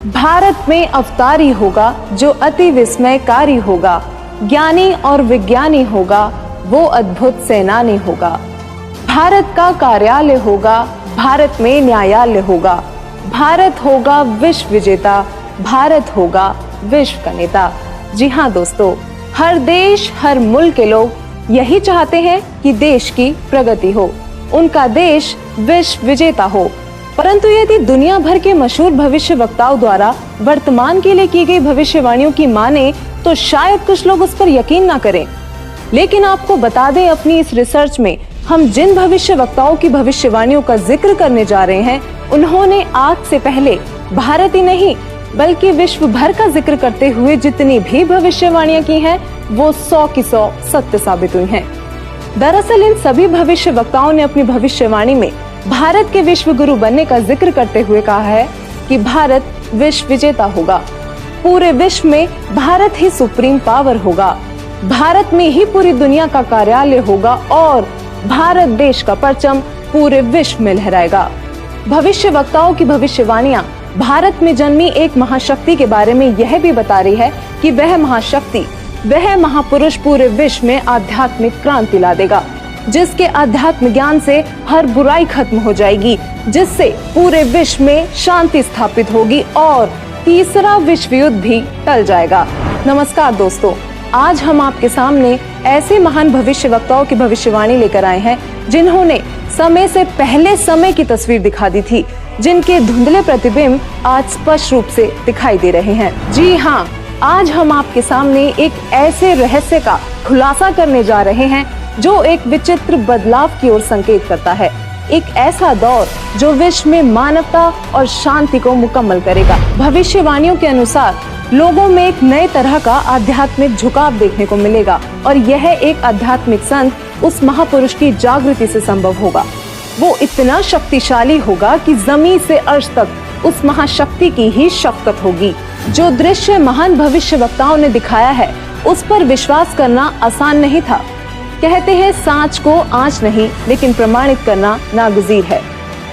भारत में अवतारी होगा जो अति विस्मयकारी होगा, ज्ञानी और विज्ञानी होगा वो अद्भुत सेनानी होगा। भारत का कार्यालय होगा, भारत में न्यायालय होगा, भारत होगा विश्व विजेता, भारत होगा विश्व का नेता। जी हाँ दोस्तों, हर देश हर मुल्क के लोग यही चाहते हैं कि देश की प्रगति हो, उनका देश विश्व विजेता हो। परंतु यदि दुनिया भर के मशहूर भविष्य वक्ताओं द्वारा वर्तमान के लिए की गई भविष्यवाणियों की माने तो शायद कुछ लोग उस पर यकीन ना करें। लेकिन आपको बता दें, अपनी इस रिसर्च में हम जिन भविष्य वक्ताओं की भविष्यवाणियों का जिक्र करने जा रहे हैं, उन्होंने आज से पहले भारत ही नहीं बल्कि विश्व भर का जिक्र करते हुए जितनी भी भविष्यवाणियां की हैं, वो 100 की 100 सत्य साबित हुई हैं। दरअसल इन सभी भविष्य वक्ताओं ने अपनी भविष्यवाणी में भारत के विश्व गुरु बनने का जिक्र करते हुए कहा है कि भारत विश्व विजेता होगा, पूरे विश्व में भारत ही सुप्रीम पावर होगा, भारत में ही पूरी दुनिया का कार्यालय होगा और भारत देश का परचम पूरे विश्व में लहराएगा। भविष्य वक्ताओं की भविष्यवाणियां भारत में जन्मी एक महाशक्ति के बारे में यह भी बता रही है कि वह महाशक्ति, वह महापुरुष पूरे विश्व में आध्यात्मिक क्रांति ला देगा, जिसके आध्यात्म ज्ञान से हर बुराई खत्म हो जाएगी, जिससे पूरे विश्व में शांति स्थापित होगी और तीसरा विश्व युद्ध भी टल जाएगा। नमस्कार दोस्तों, आज हम आपके सामने ऐसे महान भविष्य वक्ताओं की भविष्यवाणी लेकर आए हैं जिन्होंने समय से पहले समय की तस्वीर दिखा दी थी, जिनके धुंधले प्रतिबिंब आज स्पष्ट रूप से दिखाई दे रहे हैं। जी हाँ, आज हम आपके सामने एक ऐसे रहस्य का खुलासा करने जा रहे हैं जो एक विचित्र बदलाव की ओर संकेत करता है, एक ऐसा दौर जो विश्व में मानवता और शांति को मुकम्मल करेगा। भविष्यवाणियों के अनुसार लोगों में एक नए तरह का आध्यात्मिक झुकाव देखने को मिलेगा और यह एक आध्यात्मिक संत उस महापुरुष की जागृति से संभव होगा। वो इतना शक्तिशाली होगा कि जमीन से अर्श तक उस महाशक्ति की ही शक्ति होगी। जो दृश्य महान भविष्य वक्ताओं ने दिखाया है, उस पर विश्वास करना आसान नहीं था। कहते हैं सांच को आंच नहीं लेकिन प्रमाणित करना नागुज़ीर है।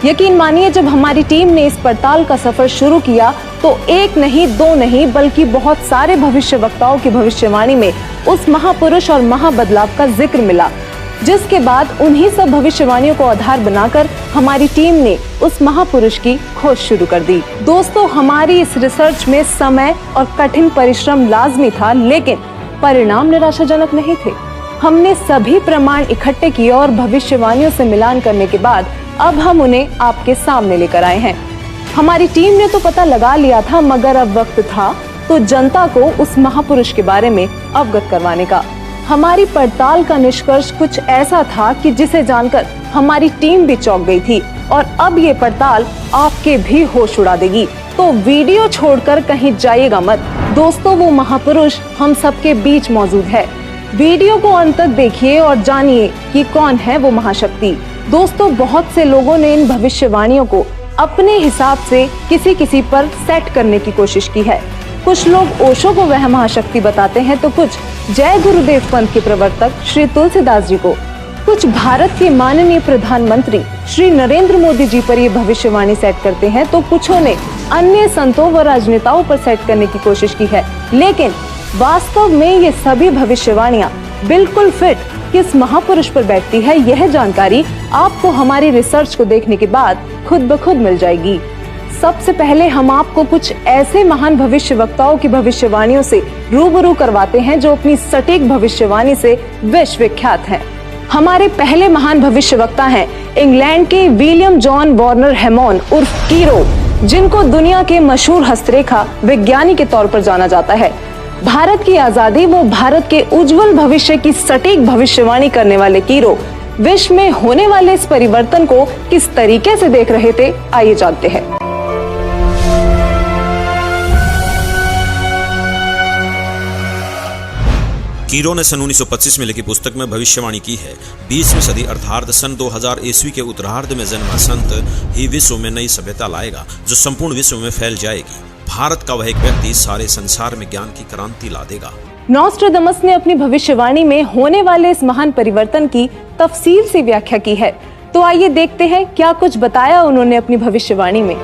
यकीन मानिए, जब हमारी टीम ने इस पड़ताल का सफर शुरू किया तो एक नहीं दो नहीं बल्कि बहुत सारे भविष्य वक्ताओं की भविष्यवाणी में उस महापुरुष और महाबदलाव का जिक्र मिला, जिसके बाद उन्हीं सब भविष्यवाणियों को आधार बनाकर हमारी टीम ने उस महापुरुष की खोज शुरू कर दी। दोस्तों, हमारी इस रिसर्च में समय और कठिन परिश्रम लाजमी था, लेकिन परिणाम निराशाजनक नहीं थे। हमने सभी प्रमाण इकट्ठे किए और भविष्यवाणियों से मिलान करने के बाद अब हम उन्हें आपके सामने लेकर आए हैं। हमारी टीम ने तो पता लगा लिया था, मगर अब वक्त था तो जनता को उस महापुरुष के बारे में अवगत करवाने का। हमारी पड़ताल का निष्कर्ष कुछ ऐसा था कि जिसे जानकर हमारी टीम भी चौंक गई थी और अब ये पड़ताल आपके भी होश उड़ा देगी। तो वीडियो छोड़कर कहीं जाइएगा मत। दोस्तों, वो महापुरुष हम सबके बीच मौजूद है। वीडियो को अंत तक देखिए और जानिए कि कौन है वो महाशक्ति। दोस्तों, बहुत से लोगों ने इन भविष्यवाणियों को अपने हिसाब से किसी पर सेट करने की कोशिश की है। कुछ लोग ओशो को वह महाशक्ति बताते हैं तो कुछ जय गुरुदेव पंथ के प्रवर्तक श्री तुलसीदास जी को, कुछ भारत के माननीय प्रधानमंत्री श्री नरेंद्र मोदी जी पर ये भविष्यवाणी सेट करते हैं तो कुछों ने अन्य संतों व राजनेताओं पर सेट करने की कोशिश की है। लेकिन वास्तव में ये सभी भविष्यवाणियां बिल्कुल फिट किस महापुरुष पर बैठती है, यह जानकारी आपको हमारी रिसर्च को देखने के बाद खुद ब खुद मिल जाएगी। सबसे पहले हम आपको कुछ ऐसे महान भविष्य वक्ताओं की भविष्यवाणियों से रूबरू करवाते हैं जो अपनी सटीक भविष्यवाणी से विश्व विख्यात हैं। हमारे पहले महान भविष्य वक्ता हैं इंग्लैंड के विलियम जॉन वार्नर हैमॉन उर्फ कीरो, जिनको दुनिया के मशहूर हस्तरेखा विज्ञानी के तौर पर जाना जाता है। भारत की आजादी व भारत के उज्जवल भविष्य की सटीक भविष्यवाणी करने वाले कीरो विश्व में होने वाले इस परिवर्तन को किस तरीके से देख रहे थे, आइए जानते हैं। कीरो ने सन 1925 में लिखी पुस्तक में भविष्यवाणी की है, 20वीं सदी अर्थात सन 2000 ईस्वी के उत्तरार्ध में जन्मा संत ही विश्व में नई सभ्यता लाएगा जो संपूर्ण विश्व में फैल जाएगी। भारत का वह एक व्यक्ति सारे संसार में ज्ञान की क्रांति ला देगा। नॉस्ट्राडामस ने अपनी भविष्यवाणी में होने वाले इस महान परिवर्तन की तफसील से व्याख्या की है। तो आइए देखते हैं क्या कुछ बताया उन्होंने अपनी भविष्यवाणी में।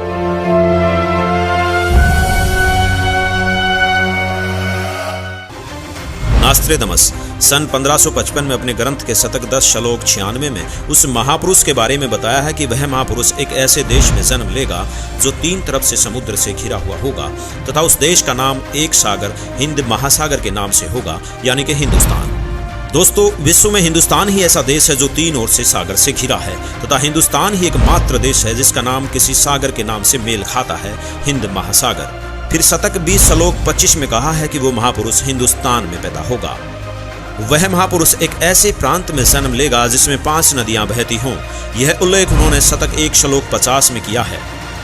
नास्त्रेदमस सन 1555 में अपने ग्रंथ के शतक 10 श्लोक 96 में उस महापुरुष के बारे में बताया है कि वह महापुरुष एक ऐसे देश में जन्म लेगा जो 3 तरफ से समुद्र से घिरा हुआ होगा तथा उस देश का नाम एक सागर हिंद महासागर के नाम से होगा, यानी कि हिंदुस्तान। दोस्तों, विश्व में हिंदुस्तान ही ऐसा देश है जो 3 ओर से सागर से घिरा है तथा हिंदुस्तान ही एकमात्र देश है जिसका नाम किसी सागर के नाम से मेल खाता है, हिंद महासागर। फिर शतक 20 श्लोक 25 में कहा है कि वो महापुरुष हिंदुस्तान में पैदा होगा। वह महापुरुष एक ऐसे प्रांत में जन्म लेगा जिसमें 5 नदियां बहती हों। यह उल्लेख उन्होंने शतक 1 श्लोक 50 में किया है।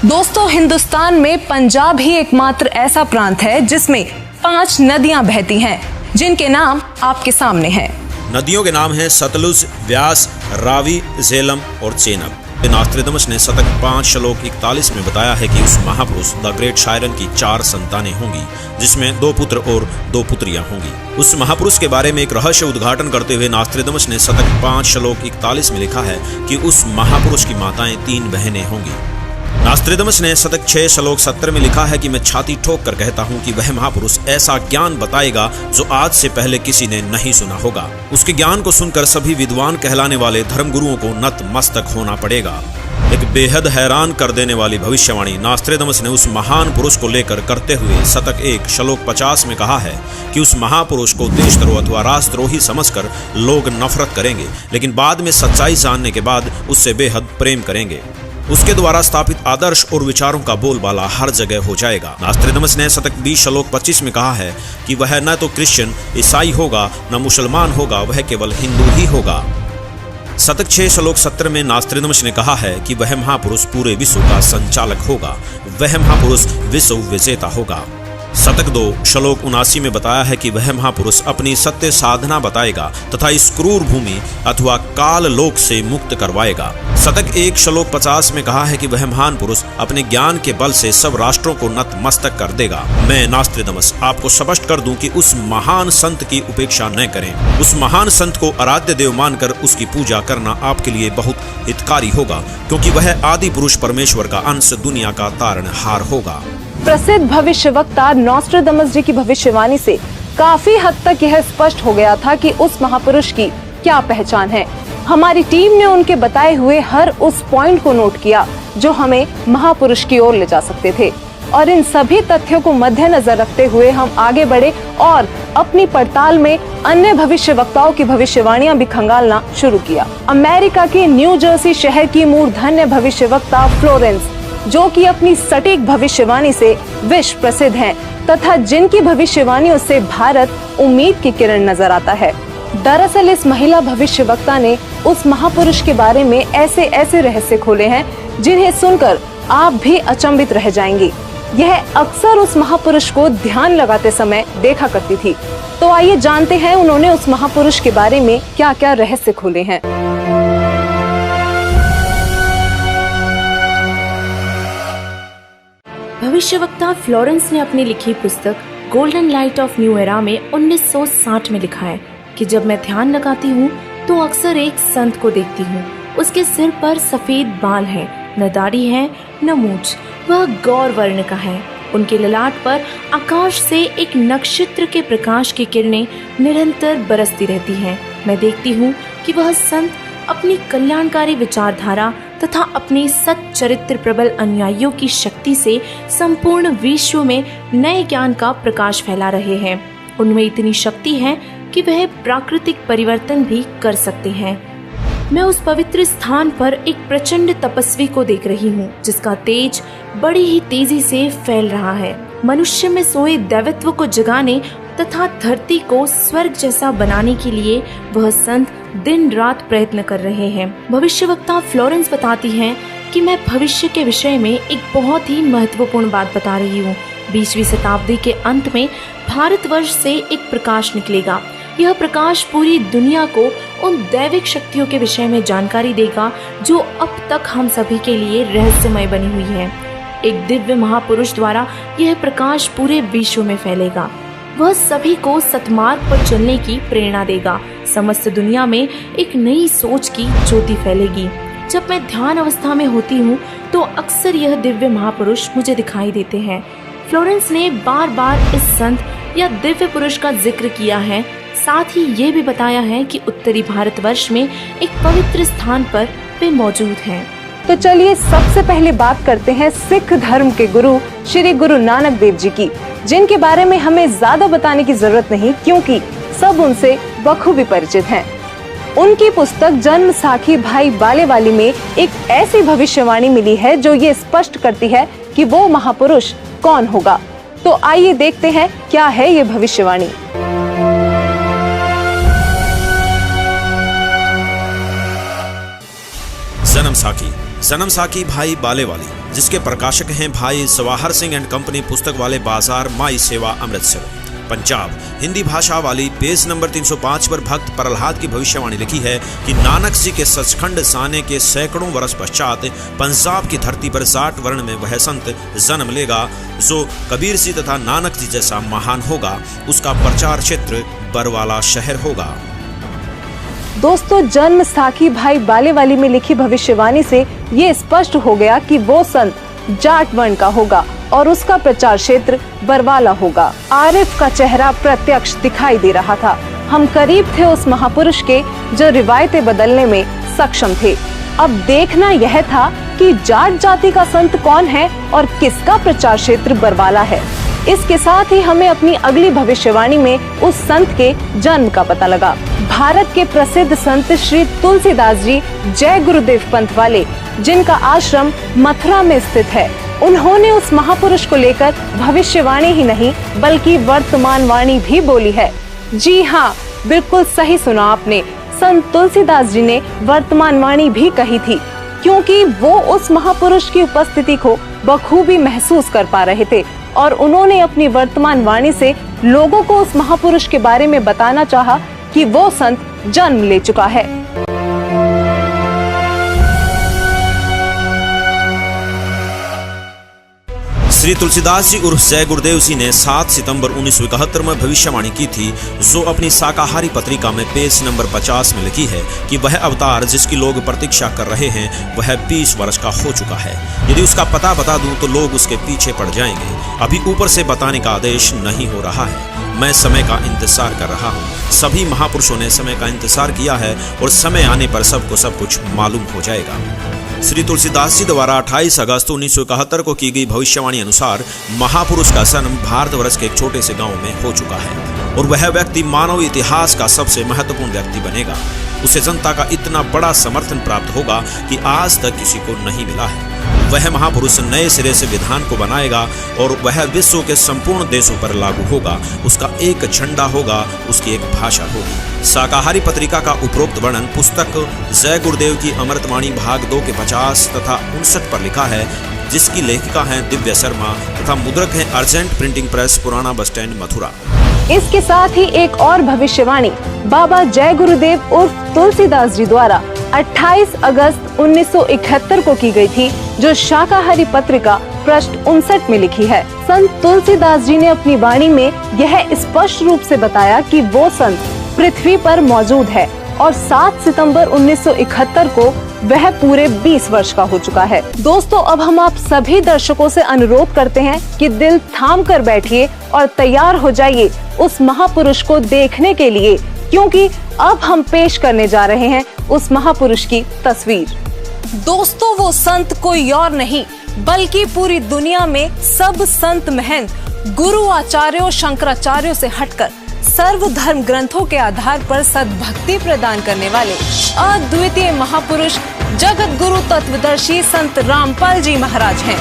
दोस्तों, हिंदुस्तान में पंजाब ही एकमात्र ऐसा प्रांत है जिसमें 5 नदियां बहती हैं, जिनके नाम आपके सामने हैं। नदियों के नाम हैं सतलुज, व्यास, रावी, झेलम और चेनाब। नास्त्रेदमस ने शतक 5 श्लोक 41 में बताया है कि उस महापुरुष द ग्रेट शायरन की 4 संतानें होंगी, जिसमें 2 पुत्र और 2 पुत्रियां होंगी। उस महापुरुष के बारे में एक रहस्य उद्घाटन करते हुए नास्त्रेदमस ने शतक 5 श्लोक 41 में लिखा है कि उस महापुरुष की माताएं 3 बहनें होंगी। नास्त्रेदमस ने शतक 6 श्लोक 70 में लिखा है कि मैं छाती ठोक कर कहता हूं कि वह महापुरुष ऐसा ज्ञान बताएगा जो आज से पहले किसी ने नहीं सुना होगा। उसके ज्ञान को सुनकर सभी विद्वान कहलाने वाले धर्मगुरुओं को नतमस्तक होना पड़ेगा। एक बेहद हैरान कर देने वाली भविष्यवाणी नास्त्रेदमस ने उस महान पुरुष को लेकर करते हुए शतक 1 श्लोक 50 में कहा है कि उस महापुरुष को देशद्रोह अथवा राष्ट्रद्रोही समझकर लोग नफरत करेंगे, लेकिन बाद में सच्चाई जानने के बाद उससे बेहद प्रेम करेंगे। उसके द्वारा स्थापित आदर्श और विचारों का बोलबाला हर जगह हो जाएगा। नास्त्रेदमस ने शतक 20 श्लोक 25 में कहा है कि वह न तो क्रिश्चियन ईसाई होगा न मुसलमान होगा, वह केवल हिंदू ही होगा। शतक 6 श्लोक 70 में नास्त्रेदमस ने कहा है कि वह महापुरुष पूरे विश्व का संचालक होगा, वह महापुरुष विश्व विजेता होगा। शतक 2 श्लोक 79 में बताया है कि वह महापुरुष अपनी सत्य साधना बताएगा तथा इस क्रूर भूमि अथवा काल लोक से मुक्त करवाएगा। शतक 1 श्लोक 50 में कहा है कि वह महान पुरुष अपने ज्ञान के बल से सब राष्ट्रों को नतमस्तक कर देगा। मैं नास्त्रेदमस आपको स्पष्ट कर दूं कि उस महान संत की उपेक्षा न करें। उस महान संत को आराध्य देव मानकर उसकी पूजा करना आपके लिए बहुत हितकारी होगा, क्योंकि वह आदि पुरुष परमेश्वर का अंश दुनिया का तारणहार होगा। प्रसिद्ध भविष्यवक्ता नॉस्ट्रेडमस जी की भविष्यवाणी से काफी हद तक यह स्पष्ट हो गया था कि उस महापुरुष की क्या पहचान है। हमारी टीम ने उनके बताए हुए हर उस पॉइंट को नोट किया जो हमें महापुरुष की ओर ले जा सकते थे, और इन सभी तथ्यों को मद्देनजर रखते हुए हम आगे बढ़े और अपनी पड़ताल में अन्य भविष्यवक्ताओं की भविष्यवाणियां भी खंगालना शुरू किया। अमेरिका के न्यू जर्सी शहर की मूर्धन्य भविष्यवक्ता फ्लोरेंस, जो कि अपनी सटीक भविष्यवाणी से विश्व प्रसिद्ध हैं तथा जिनकी भविष्यवाणियों से भारत उम्मीद की किरण नजर आता है। दरअसल इस महिला भविष्यवक्ता ने उस महापुरुष के बारे में ऐसे ऐसे रहस्य खोले हैं जिन्हें सुनकर आप भी अचंभित रह जाएंगी। यह अक्सर उस महापुरुष को ध्यान लगाते समय देखा करती थी। तो आइए जानते हैं उन्होंने उस महापुरुष के बारे में क्या क्या रहस्य खोले हैं। भविष्यवक्ता फ्लोरेंस ने अपनी लिखी पुस्तक golden light of new era में 1960 में लिखा है कि जब मैं ध्यान लगाती हूँ तो अक्सर एक संत को देखती हूँ। उसके सिर पर सफेद बाल हैं, न दाढ़ी है न मूंछ, वह गौर वर्ण का है। उनके ललाट पर आकाश से एक नक्षत्र के प्रकाश की किरणें निरंतर बरसती रहती हैं। मैं देखती हूँ कि वह संत अपनी कल्याणकारी विचारधारा तथा अपने सच्चरित्र प्रबल अनुयायियों की शक्ति से संपूर्ण विश्व में नए ज्ञान का प्रकाश फैला रहे हैं। उनमें इतनी शक्ति है कि वह प्राकृतिक परिवर्तन भी कर सकते हैं। मैं उस पवित्र स्थान पर एक प्रचंड तपस्वी को देख रही हूँ जिसका तेज बड़ी ही तेजी से फैल रहा है। मनुष्य में सोए दैवत्व को जगाने तथा धरती को स्वर्ग जैसा बनाने के लिए वह संत दिन रात प्रयत्न कर रहे हैं। भविष्यवक्ता फ्लोरेंस बताती हैं कि मैं भविष्य के विषय में एक बहुत ही महत्वपूर्ण बात बता रही हूँ। 20वीं शताब्दी के अंत में भारतवर्ष से एक प्रकाश निकलेगा। यह प्रकाश पूरी दुनिया को उन दैविक शक्तियों के विषय में जानकारी देगा जो अब तक हम सभी के लिए रहस्यमय बनी हुई है। एक दिव्य महापुरुष द्वारा यह प्रकाश पूरे विश्व में फैलेगा। वह सभी को सतमार्ग पर चलने की प्रेरणा देगा। समस्त दुनिया में एक नई सोच की ज्योति फैलेगी। जब मैं ध्यान अवस्था में होती हूँ तो अक्सर यह दिव्य महापुरुष मुझे दिखाई देते हैं। फ्लोरेंस ने बार बार इस संत या दिव्य पुरुष का जिक्र किया है। साथ ही ये भी बताया है कि उत्तरी भारतवर्ष में एक पवित्र स्थान पर वे मौजूद हैं। तो चलिए सबसे पहले बात करते हैं सिख धर्म के गुरु श्री गुरु नानक देव जी की, जिनके बारे में हमें ज्यादा बताने की जरूरत नहीं क्योंकि सब उनसे बखूबी परिचित हैं। उनकी पुस्तक जन्म साखी भाई बालेवाली में एक ऐसी भविष्यवाणी मिली है जो ये स्पष्ट करती है कि वो महापुरुष कौन होगा। तो आइए देखते हैं क्या है ये भविष्यवाणी। जन्म साखी भाई बालेवाली, जिसके प्रकाशक हैं भाई सवाहर सिंह एंड कंपनी, पुस्तक वाले बाजार, माई सेवा, अमृतसर, पंजाब। हिंदी भाषा वाली, पेज नंबर 305 पर भक्त प्रहलाद की भविष्यवाणी लिखी है कि नानक जी के सचखंड आने के सैकड़ों वर्ष पश्चात पंजाब की धरती पर जाट वर्ण में वह संत जन्म लेगा जो कबीर जी तथा नानक जी जैसा महान होगा। उसका प्रचार क्षेत्र बरवाला शहर होगा। दोस्तों, जन्म साखी भाई बालेवाली में लिखी भविष्यवाणी से ये स्पष्ट हो गया कि वो संत जाट वर्ण का होगा और उसका प्रचार क्षेत्र बरवाला होगा। आरिफ का चेहरा प्रत्यक्ष दिखाई दे रहा था। हम करीब थे उस महापुरुष के जो रिवायतें बदलने में सक्षम थे। अब देखना यह था कि जाट जाति का संत कौन है और किसका प्रचार क्षेत्र बरवाला है। इसके साथ ही हमें अपनी अगली भविष्यवाणी में उस संत के जन्म का पता लगा। भारत के प्रसिद्ध संत श्री तुलसीदास जी जय गुरुदेव पंथ वाले, जिनका आश्रम मथुरा में स्थित है, उन्होंने उस महापुरुष को लेकर भविष्यवाणी ही नहीं बल्कि वर्तमान वाणी भी बोली है। जी हाँ, बिल्कुल सही सुना आपने। संत तुलसीदास जी ने वर्तमान वाणी भी कही थी क्योंकि वो उस महापुरुष की उपस्थिति को बखूबी महसूस कर पा रहे थे और उन्होंने अपनी वर्तमान वाणी से लोगों को उस महापुरुष के बारे में बताना चाहा कि वो संत जन्म ले चुका है। श्री तुलसीदास जी उर्फ जय गुरुदेव जी ने 7 सितंबर 1971 में भविष्यवाणी की थी, जो अपनी शाकाहारी पत्रिका में पेज नंबर 50 में लिखी है कि वह अवतार जिसकी लोग प्रतीक्षा कर रहे हैं वह 20 वर्ष का हो चुका है। यदि उसका पता बता दूं तो लोग उसके पीछे पड़ जाएंगे। अभी ऊपर से बताने का आदेश नहीं हो रहा है। मैं समय का इंतजार कर रहा हूँ। सभी महापुरुषों ने समय का इंतजार किया है और समय आने पर सबको सब कुछ मालूम हो जाएगा। श्री तुलसीदास जी द्वारा 28 अगस्त 1971 को की गई भविष्यवाणी अनुसार महापुरुष का जन्म भारतवर्ष के एक छोटे से गांव में हो चुका है और वह व्यक्ति मानव इतिहास का सबसे महत्वपूर्ण व्यक्ति बनेगा। उसे जनता का इतना बड़ा समर्थन प्राप्त होगा कि आज तक किसी को नहीं मिला है। वह महापुरुष नए सिरे से विधान को बनाएगा और वह विश्व के संपूर्ण देशों पर लागू होगा। उसका एक झंडा होगा, उसकी एक भाषा होगी। शाकाहारी पत्रिका का उपरोक्त वर्णन पुस्तक जय गुरुदेव की अमृतवाणी भाग 2 के 50 तथा 59 पर लिखा है, जिसकी लेखिका हैं दिव्या शर्मा तथा मुद्रक हैं अर्जेंट प्रिंटिंग प्रेस, पुराना बस स्टैंड, मथुरा। इसके साथ ही एक और भविष्यवाणी बाबा जय गुरुदेव उर्फ तुलसीदास जी द्वारा 28 अगस्त 1971 को की गई थी, जो शाकाहारी पत्रिका पृष्ठ 59 में लिखी है। संत तुलसीदास जी ने अपनी वाणी में यह स्पष्ट रूप से बताया कि वो संत पृथ्वी पर मौजूद है और 7 सितंबर 1971 को वह पूरे 20 वर्ष का हो चुका है। दोस्तों, अब हम आप सभी दर्शकों से अनुरोध करते हैं कि दिल थाम कर बैठिए और तैयार हो जाइए उस महापुरुष को देखने के लिए, क्योंकि अब हम पेश करने जा रहे हैं उस महापुरुष की तस्वीर। दोस्तों, वो संत कोई और नहीं बल्कि पूरी दुनिया में सब संत महंत गुरु आचार्यों शंकराचार्यों से हटकर सर्वधर्म ग्रंथों के आधार पर सद्भक्ति प्रदान करने वाले अद्वितीय महापुरुष जगत गुरु तत्वदर्शी संत रामपाल जी महाराज हैं।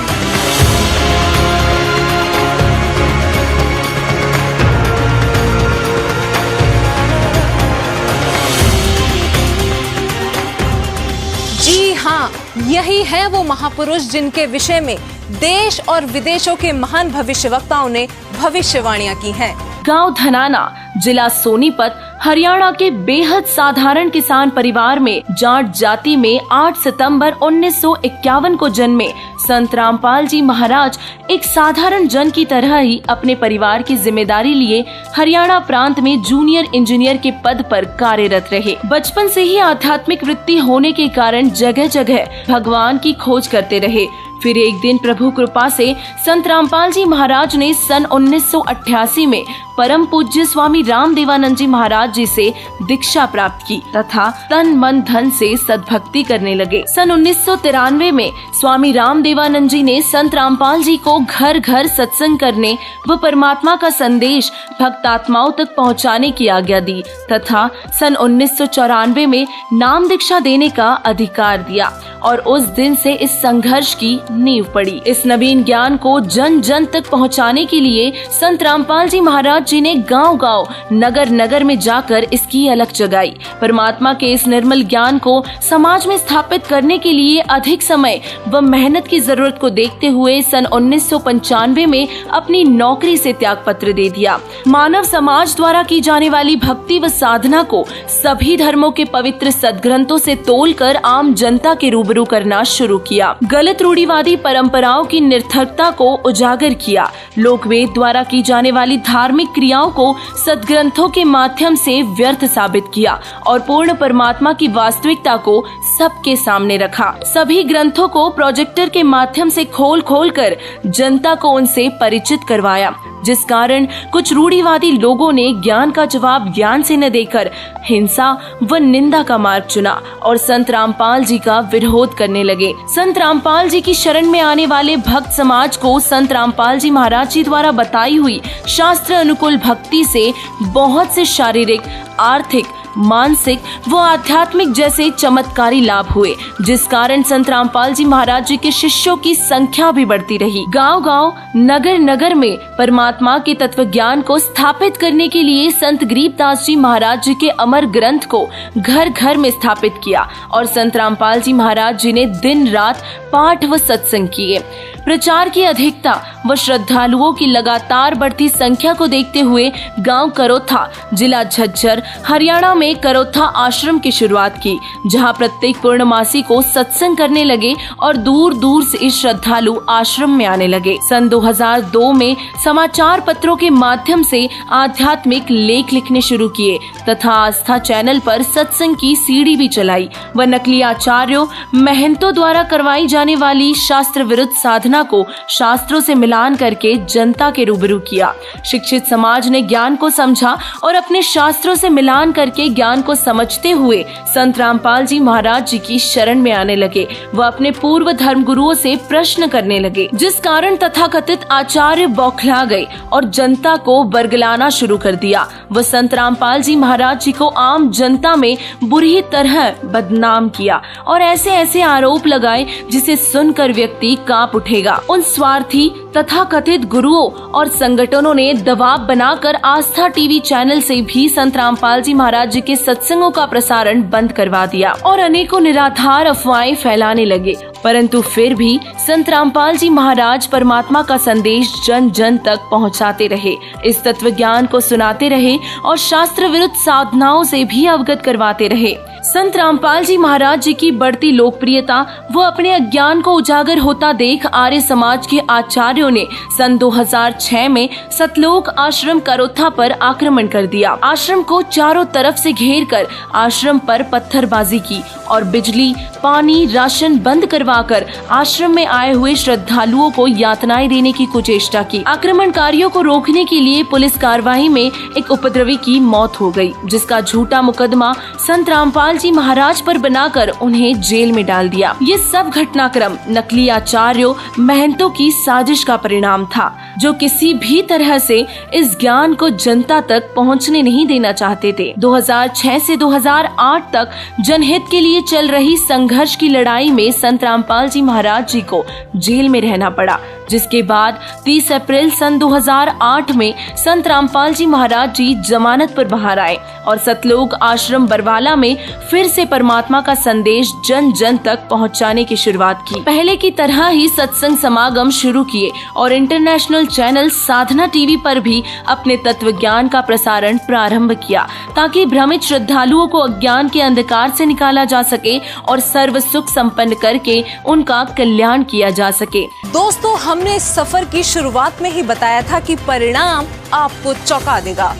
जी हाँ, यही है वो महापुरुष जिनके विषय में देश और विदेशों के महान भविष्यवक्ताओं ने भविष्यवाणियां की हैं। गांव धनाना, जिला सोनीपत, हरियाणा के बेहद साधारण किसान परिवार में जाट जाति में 8 सितंबर 1951 को जन्मे संत रामपाल जी महाराज एक साधारण जन की तरह ही अपने परिवार की जिम्मेदारी लिए हरियाणा प्रांत में जूनियर इंजीनियर के पद पर कार्यरत रहे। बचपन से ही आध्यात्मिक वृत्ति होने के कारण जगह जगह भगवान की खोज करते रहे। फिर एक दिन प्रभु कृपा से संत रामपाल जी महाराज ने सन 1988 में परम पूज्य स्वामी राम देवानंद जी महाराज जी से दीक्षा प्राप्त की तथा तन मन धन से सद्भक्ति करने लगे। सन 1993 में स्वामी राम देवानंद जी ने संत रामपाल जी को घर घर सत्संग करने व परमात्मा का संदेश भक्त आत्माओं तक पहुंचाने की आज्ञा दी तथा सन 1994 में नाम दीक्षा देने का अधिकार दिया और उस दिन से इस संघर्ष की नींव पड़ी। इस नवीन ज्ञान को जन जन तक पहुंचाने के लिए संत रामपाल जी महाराज जी ने गांव-गांव, नगर-नगर में जाकर इसकी अलख जगाई। परमात्मा के इस निर्मल ज्ञान को समाज में स्थापित करने के लिए अधिक समय व मेहनत की जरूरत को देखते हुए सन 1995 में अपनी नौकरी से त्याग पत्र दे दिया। मानव समाज द्वारा की जाने वाली भक्ति व साधना को सभी धर्मों के पवित्र सदग्रंथों से तोलकर आम जनता के रूबरू करना शुरू किया। गलत रूढ़िवादी परंपराओं की निरर्थकता को उजागर किया। लोकवेद द्वारा की जाने वाली धार्मिक क्रियाओं को सदग्रंथों के माध्यम से व्यर्थ साबित किया और पूर्ण परमात्मा की वास्तविकता को सबके सामने रखा। सभी ग्रंथों को प्रोजेक्टर के माध्यम से खोल खोल कर जनता को उनसे परिचित करवाया, जिस कारण कुछ रूढ़िवादी लोगों ने ज्ञान का जवाब ज्ञान से न देकर हिंसा व निंदा का मार्ग चुना और संत रामपाल जी का विरोध करने लगे। संत रामपाल जी की शरण में आने वाले भक्त समाज को संत रामपाल जी महाराज जी द्वारा बताई हुई शास्त्र अनुकूल भक्ति से बहुत से शारीरिक, आर्थिक, मानसिक व आध्यात्मिक जैसे चमत्कारी लाभ हुए, जिस कारण संत रामपाल जी महाराज जी के शिष्यों की संख्या भी बढ़ती रही। गांव-गांव, नगर-नगर में परमात्मा के तत्व ज्ञान को स्थापित करने के लिए संत गरीबदास जी महाराज जी के अमर ग्रंथ को घर घर में स्थापित किया और संत रामपाल जी महाराज जी ने दिन रात पाठ व सत्संग किए। प्रचार की अधिकता व श्रद्धालुओं की लगातार बढ़ती संख्या को देखते हुए गांव करोथा, जिला झज्जर, हरियाणा में करोथा आश्रम की शुरुआत की, जहां प्रत्येक पूर्णमासी को सत्संग करने लगे और दूर दूर से इस श्रद्धालु आश्रम में आने लगे। सन 2002 में समाचार पत्रों के माध्यम से आध्यात्मिक लेख लिखने शुरू किए तथा आस्था चैनल पर सत्संग की सीडी भी चलाई व नकली आचार्यों, महंतों द्वारा करवाई जाने वाली शास्त्र विरुद्ध साधना को शास्त्रों से मिलान करके जनता के रूबरू किया। शिक्षित समाज ने ज्ञान को समझा और अपने शास्त्रों से मिलान करके ज्ञान को समझते हुए संत रामपाल जी महाराज जी की शरण में आने लगे व अपने पूर्व धर्म गुरुओं से प्रश्न करने लगे, जिस कारण तथाकथित आचार्य बौखला गए और जनता को बरगलाना शुरू कर दिया। व संत रामपाल जी महाराज जी को आम जनता में बुरी तरह बदनाम किया और ऐसे ऐसे आरोप लगाए जिसे सुनकर व्यक्ति कांप उठेगा। उन स्वार्थी तथा कथित गुरुओं और संगठनों ने दबाव बनाकर आस्था टीवी चैनल से भी संत रामपाल जी महाराज जी के सत्संगों का प्रसारण बंद करवा दिया और अनेकों निराधार अफवाहें फैलाने लगे। परंतु फिर भी संत रामपाल जी महाराज परमात्मा का संदेश जन जन तक पहुंचाते रहे, इस तत्व ज्ञान को सुनाते रहे और शास्त्र विरुद्ध साधनाओं से भी अवगत करवाते रहे। संत रामपाल जी महाराज जी की बढ़ती लोकप्रियता व अपने अज्ञान को उजागर होता देख आर्य समाज के आचार्यों ने सन 2006 में सतलोक आश्रम करोथा पर आक्रमण कर दिया। आश्रम को चारों तरफ से घेर कर आश्रम पर पत्थरबाजी की और बिजली, पानी, राशन बंद करवाकर आश्रम में आए हुए श्रद्धालुओं को यातनाएं देने की कुचेष्टा की। आक्रमणकारियों को रोकने के लिए पुलिस कार्रवाई में एक उपद्रवी की मौत हो गई, जिसका झूठा मुकदमा संत रामपाल जी महाराज पर बनाकर उन्हें जेल में डाल दिया। ये सब घटनाक्रम नकली आचार्यों, महंतों की साजिश का परिणाम था, जो किसी भी तरह से इस ज्ञान को जनता तक पहुंचने नहीं देना चाहते थे। 2006 से 2008 तक जनहित के लिए चल रही संघर्ष की लड़ाई में संत रामपाल जी महाराज जी को जेल में रहना पड़ा, जिसके बाद 30 अप्रैल सन 2008 में संत रामपाल जी महाराज जी जमानत पर बाहर आए और सतलोक आश्रम बरवाला में फिर से परमात्मा का संदेश जन जन तक पहुंचाने की शुरुआत की। पहले की तरह ही सत्संग समागम शुरू किए और इंटरनेशनल चैनल साधना टीवी पर भी अपने तत्व ज्ञान का प्रसारण प्रारंभ किया, ताकि भ्रमित श्रद्धालुओं को अज्ञान के अंधकार से निकाला जा सके और सर्व सुख संपन्न करके उनका कल्याण किया जा सके। दोस्तों, हमने इस सफर की शुरुआत में ही बताया था कि परिणाम आपको चौंका देगा।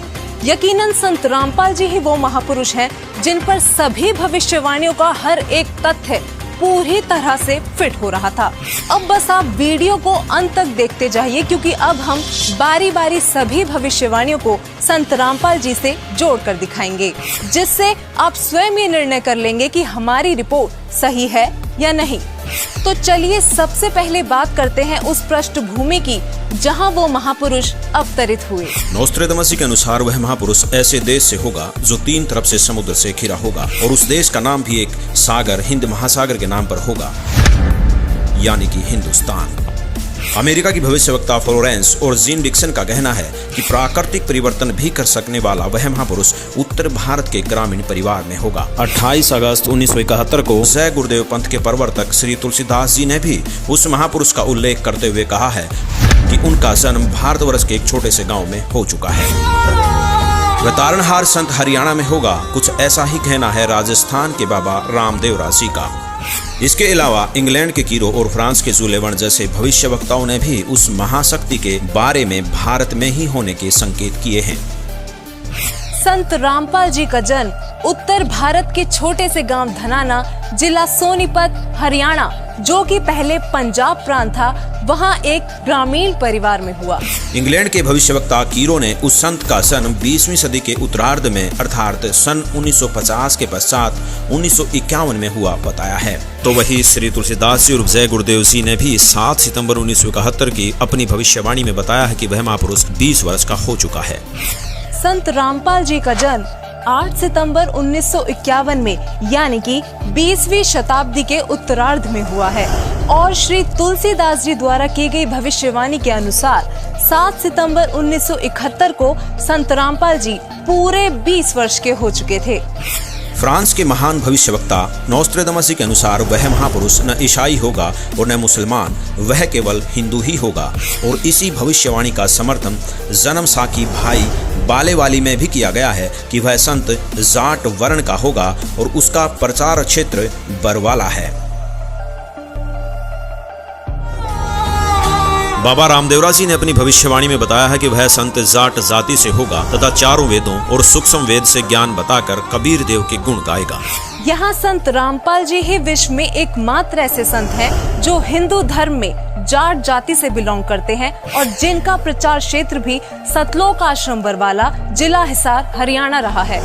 यकीनन संत रामपाल जी ही वो महापुरुष हैं जिन पर सभी भविष्यवाणियों का हर एक तथ्य पूरी तरह से फिट हो रहा था। अब बस आप वीडियो को अंत तक देखते जाइए, क्योंकि अब हम बारी बारी सभी भविष्यवाणियों को संत रामपाल जी से जोड़कर दिखाएंगे, जिससे आप स्वयं ये निर्णय कर लेंगे कि हमारी रिपोर्ट सही है या नहीं। तो चलिए सबसे पहले बात करते हैं उस पृष्ठभूमि की जहां वो महापुरुष अवतरित हुए। नोस्ट्रेदामस के अनुसार वह महापुरुष ऐसे देश से होगा जो 3 तरफ से समुद्र से घिरा होगा, और उस देश का नाम भी एक सागर, हिंद महासागर के नाम पर होगा, यानी कि हिंदुस्तान। अमेरिका की भविष्यवक्ता फ्लोरेंस और जीन डिक्सन का कहना है कि प्राकृतिक परिवर्तन भी कर सकने वाला वह महापुरुष उत्तर भारत के ग्रामीण परिवार में होगा। 28 अगस्त 1971 को जय गुरुदेव पंथ के प्रवर्तक श्री तुलसीदास जी ने भी उस महापुरुष का उल्लेख करते हुए कहा है कि उनका जन्म भारतवर्ष के एक छोटे से गांव में हो चुका है। वह तारणहार संत हरियाणा में होगा। कुछ ऐसा ही कहना है राजस्थान के बाबा रामदेव जी का। इसके अलावा इंग्लैंड के कीरो और फ्रांस के जुलेवन जैसे भविष्यवक्ताओं ने भी उस महाशक्ति के बारे में भारत में ही होने के संकेत किए हैं। संत रामपाल जी का जन्म उत्तर भारत के छोटे से गांव धनाना, जिला सोनीपत, हरियाणा, जो कि पहले पंजाब प्रांत था, वहां एक ग्रामीण परिवार में हुआ। इंग्लैंड के भविष्यवक्ता कीरो ने उस संत का जन्म 20वीं सदी के उत्तरार्ध में अर्थात सन 1950 के पश्चात 1951 में हुआ बताया है। तो वही श्री तुलसीदास जी और जय गुरुदेव जी ने भी 7 सितंबर 1971 की अपनी भविष्यवाणी में बताया है कि वह महापुरुष 20 वर्ष का हो चुका है। संत रामपाल जी का जन्म 8 सितंबर 1951 में, यानी कि 20वीं शताब्दी के उत्तरार्ध में हुआ है, और श्री तुलसीदास जी द्वारा की गई भविष्यवाणी के अनुसार 7 सितंबर 1971 को संत रामपाल जी पूरे 20 वर्ष के हो चुके थे। फ्रांस के महान भविष्यवक्ता नोस्ट्रेदामस के अनुसार वह महापुरुष न ईसाई होगा और न मुसलमान, वह केवल हिंदू ही होगा। और इसी भविष्यवाणी का समर्थन जन्म साकी भाई बालेवाली में भी किया गया है कि वह संत जाट वर्ण का होगा और उसका प्रचार क्षेत्र बरवाला है। बाबा रामदेवरा जी ने अपनी भविष्यवाणी में बताया है कि वह संत जाट जाति से होगा तथा चारों वेदों और सूक्ष्म वेद से ज्ञान बताकर कबीर देव के गुण गाएगा। यहाँ संत रामपाल जी ही विश्व में एकमात्र ऐसे संत हैं जो हिंदू धर्म में जाट जाति से बिलोंग करते हैं, और जिनका प्रचार क्षेत्र भी सतलोक आश्रम बरवाला, जिला हिसार, हरियाणा रहा है।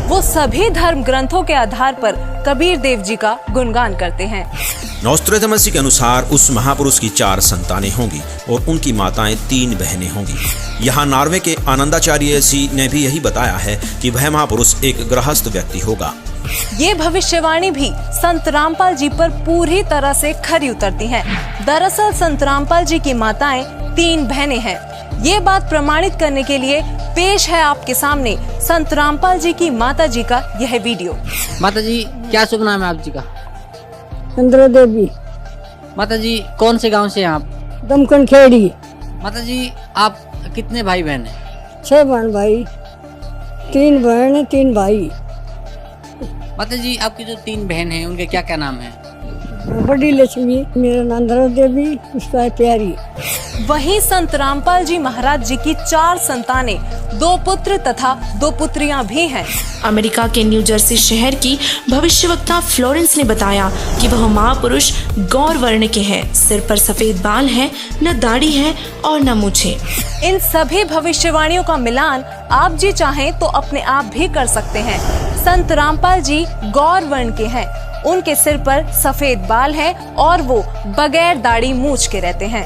वो सभी धर्म ग्रंथों के आधार पर कबीर देव जी का गुणगान करते हैं। नोस्ट्रेदामस के अनुसार उस महापुरुष की 4 संतानें होंगी और उनकी माताएं 3 बहनें होंगी। यहाँ नॉर्वे के आनंदाचार्य जी ने भी यही बताया है कि वह महापुरुष एक गृहस्थ व्यक्ति होगा। ये भविष्यवाणी भी संत रामपाल जी पर पूरी तरह से खरी उतरती हैं। दरअसल संत रामपाल जी की माताएं 3 बहनें हैं। ये बात प्रमाणित करने के लिए पेश है आपके सामने संत रामपाल जी की माता जी का यह वीडियो। माता जी, क्या शुभ नाम है आप जी का? चंद्र देवी। माता जी, कौन से गांव से हैं आप? दमकन खेड़ी। माता जी, आप कितने भाई बहन हैं? 6 बहन भाई, 3 बहन 3 भाई। माता जी, आपकी जो 3 बहन हैं उनके क्या क्या नाम हैं? बड़ी लक्ष्मी, मेरा नाम चंद्र देवी, उसका है प्यारी। वहीं संत रामपाल जी महाराज जी की 4 संतानें, 2 पुत्र तथा 2 पुत्रियां भी हैं। अमेरिका के न्यू जर्सी शहर की भविष्यवक्ता फ्लोरेंस ने बताया कि वह महापुरुष गौर वर्ण के हैं, सिर पर सफेद बाल हैं, न दाढ़ी है और न मूछें। इन सभी भविष्यवाणियों का मिलान आप जी चाहें तो अपने आप भी कर सकते हैं। संत रामपाल जी गौर वर्ण के हैं, उनके सिर पर सफेद बाल हैं और वो बगैर दाढ़ी मूछ के रहते हैं।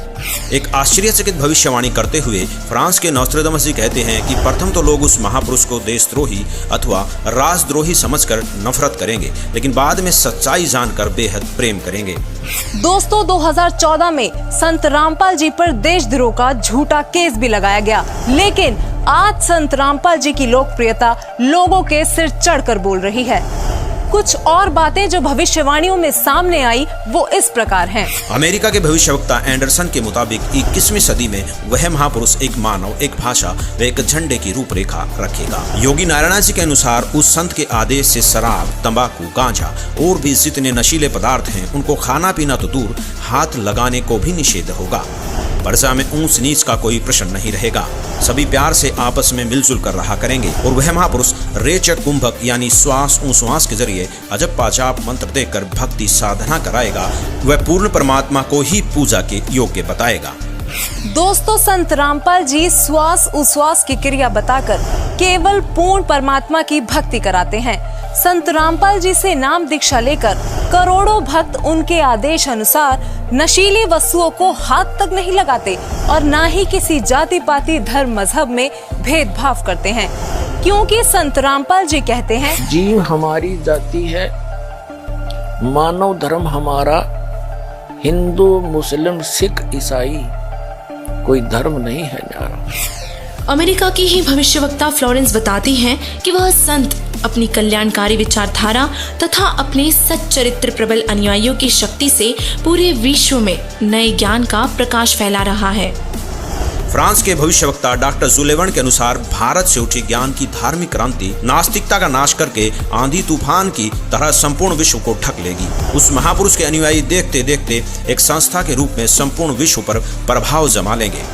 एक आश्चर्यचकित भविष्यवाणी करते हुए फ्रांस के नोस्ट्रेदामस जी कहते हैं कि प्रथम तो लोग उस महापुरुष को देशद्रोही अथवा राष्ट्रद्रोही समझकर नफरत करेंगे, लेकिन बाद में सच्चाई जानकर बेहद प्रेम करेंगे। दोस्तों, 2014 में संत रामपाल जी पर देशद्रोह का झूठा केस भी लगाया गया, लेकिन आज संत रामपाल जी की लोकप्रियता लोगों के सिर चढ़कर बोल रही है। कुछ और बातें जो भविष्यवाणियों में सामने आई वो इस प्रकार हैं। अमेरिका के भविष्यवक्ता एंडरसन के मुताबिक 21वीं सदी में वह महापुरुष एक मानव, एक भाषा व एक झंडे की रूपरेखा रखेगा। योगी नारायण जी के अनुसार उस संत के आदेश से शराब, तंबाकू, गांजा और भी जितने नशीले पदार्थ हैं उनको खाना पीना तो दूर, हाथ लगाने को भी निषेध होगा। प्रजा में ऊंच नीच का कोई प्रश्न नहीं रहेगा। सभी प्यार से आपस में मिलजुल कर रहा करेंगे और वह महापुरुष रेचक कुंभक यानी श्वास उश्वास के जरिए अजप्पा जाप मंत्र देकर भक्ति साधना कराएगा। वह पूर्ण परमात्मा को ही पूजा के योग्य बताएगा। दोस्तों, संत रामपाल जी श्वास उश्वास की क्रिया बताकर केवल पूर्ण परमात्मा की भक्ति कराते हैं। संत रामपाल जी से नाम दीक्षा लेकर करोड़ों भक्त उनके आदेश अनुसार नशीली वस्तुओं को हाथ तक नहीं लगाते और ना ही किसी जाति पाति धर्म मजहब में भेदभाव करते हैं, क्योंकि संत रामपाल जी कहते हैं, जीव हमारी जाति है, मानव धर्म हमारा, हिंदू मुस्लिम सिख ईसाई कोई धर्म नहीं है न्यारा। अमेरिका की ही भविष्यवक्ता फ्लोरेंस बताती हैं कि वह संत अपनी कल्याणकारी विचारधारा तथा अपने सच्चरित्र प्रबल अनुयायियों की शक्ति से पूरे विश्व में नए ज्ञान का प्रकाश फैला रहा है। फ्रांस के भविष्यवक्ता डॉक्टर जुलेवन के अनुसार भारत से उठी ज्ञान की धार्मिक क्रांति नास्तिकता का नाश करके आंधी तूफान की तरह संपूर्ण विश्व को ढक लेगी। उस महापुरुष के अनुयायी देखते देखते एक संस्था के रूप में संपूर्ण विश्व पर प्रभाव जमा लेंगे।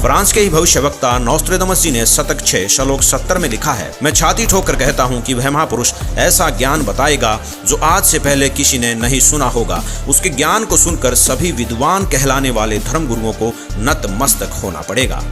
फ्रांस के ही भविष्यवक्ता नोस्ट्रेदामस जी ने शतक 6 श्लोक 70 में लिखा है, मैं छाती ठोकर कहता हूँ कि वह महापुरुष ऐसा ज्ञान बताएगा जो आज से पहले किसी ने नहीं सुना होगा। उसके ज्ञान को सुनकर सभी विद्वान कहलाने वाले धर्म गुरुओं को नतमस्तक होना पड़ेगा।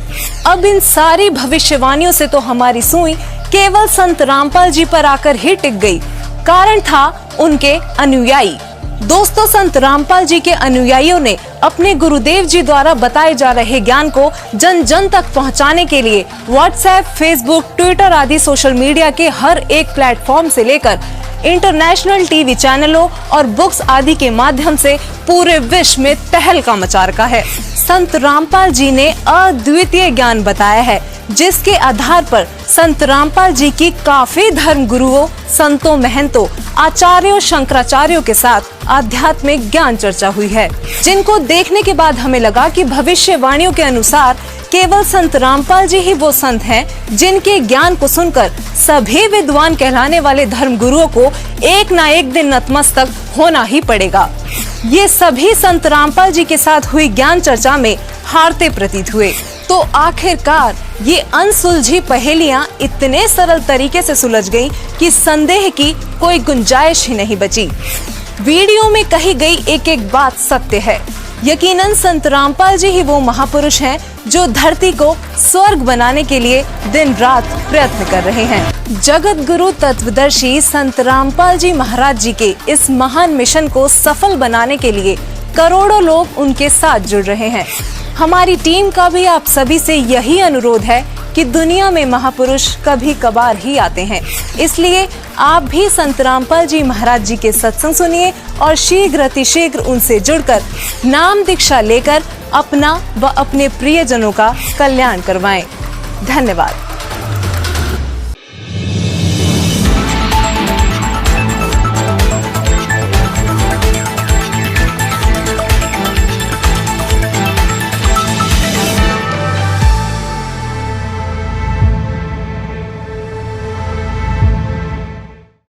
अब इन सारी भविष्यवाणियों से तो हमारी सुई केवल संत रामपाल जी पर आकर ही टिक गई। कारण था उनके अनुयायी। दोस्तों, संत रामपाल जी के अनुयायियों ने अपने गुरुदेव जी द्वारा बताए जा रहे ज्ञान को जन जन तक पहुंचाने के लिए व्हाट्सएप, फेसबुक, ट्विटर आदि सोशल मीडिया के हर एक प्लेटफॉर्म से लेकर इंटरनेशनल टीवी चैनलों और बुक्स आदि के माध्यम से पूरे विश्व में तहलका मचा रखा है। संत रामपाल जी ने अद्वितीय ज्ञान बताया है, जिसके आधार पर संत रामपाल जी की काफी धर्म गुरुओं, संतों, महंतों, आचार्यों, शंकराचार्यों के साथ आध्यात्मिक ज्ञान चर्चा हुई है, जिनको देखने के बाद हमें लगा कि भविष्यवाणियों के अनुसार केवल संत रामपाल जी ही वो संत हैं जिनके ज्ञान को सुनकर सभी विद्वान कहलाने वाले धर्म गुरुओं को एक ना एक दिन नतमस्तक होना ही पड़ेगा। ये सभी संत रामपाल जी के साथ हुई ज्ञान चर्चा में हारते प्रतीत हुए। तो आखिरकार ये अनसुलझी पहेलियां इतने सरल तरीके से सुलझ गईं कि संदेह की कोई गुंजाइश ही नहीं बची। वीडियो में कही गई एक एक बात सत्य है। यकीनन संत रामपाल जी ही वो महापुरुष हैं जो धरती को स्वर्ग बनाने के लिए दिन रात प्रयत्न कर रहे हैं। जगत गुरु तत्वदर्शी संत रामपाल जी महाराज जी के इस महान मिशन को सफल बनाने के लिए करोड़ों लोग उनके साथ जुड़ रहे हैं। हमारी टीम का भी आप सभी से यही अनुरोध है कि दुनिया में महापुरुष कभी कभार ही आते हैं, इसलिए आप भी संत रामपाल जी महाराज जी के सत्संग सुनिए और शीघ्र अतिशीघ्र उनसे जुड़कर नाम दीक्षा लेकर अपना व अपने प्रियजनों का कल्याण करवाएं। धन्यवाद।